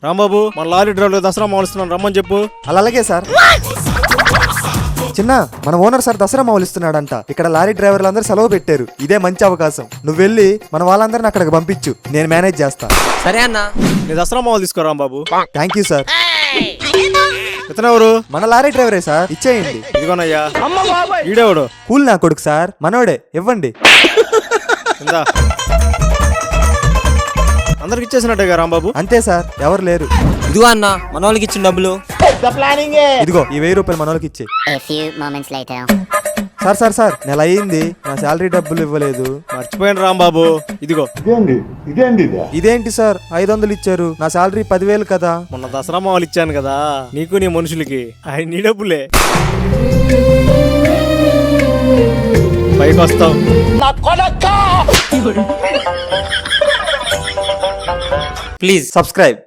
రాంబాబు మన lorry driver Dasara మాలుస్తున్నాను, రమ్మని చెప్పు. అలాగే సార్. చిన్న మన ఓనర్ సార్ దసరా మావులిస్తున్నాడంట. ఇక్కడ లారీ డ్రైవర్లు అందరూ సెలవు పెట్టారు. ఇదే మంచి అవకాశం. నువ్వు వెళ్ళి మన వాళ్ళందరిని అక్కడికి పంపించు, నేను మేనేజ్ చేస్తా. సరే అన్న. నీ దసరా మావులు తీసుకో రాంబాబు. Thank you sir. ఇతనెవరు? మన లారీ డ్రైవరే సార్, ఇచ్చేయండి. ఇదిగోనయ్యా. ఈడేవాడు? కూల్ నా కొడుకు సార్, మనోడే, ఇవ్వండి. ఇందా. అందరికి ఇచ్చేసినట్టేగా రాంబాబు? అంతే సార్, ఎవరు లేరు. ఇదిగో అన్న మన వాళ్ళకి ఇచ్చిన డబ్బులు. ఇదిగో ఈ 1000 రూపాయలు మన వాళ్ళకి ఇచ్చే. A few moments later. Sir sir sir, నెల అయ్యింది, నా శాలరీ డబ్బులు ఇవ్వలేదు. మర్చిపోయాను రాంబాబు. ఇదిగో. ఇదేంటి సార్ 500 ఇచ్చారు, నా శాలరీ 10,000 కదా. మొన్న దసరా మావులు ఇచ్చాను కదా నీకు నీ మనుషులకి, ఆయన నీ డబ్బులే. పైకి వస్తాం. Please subscribe.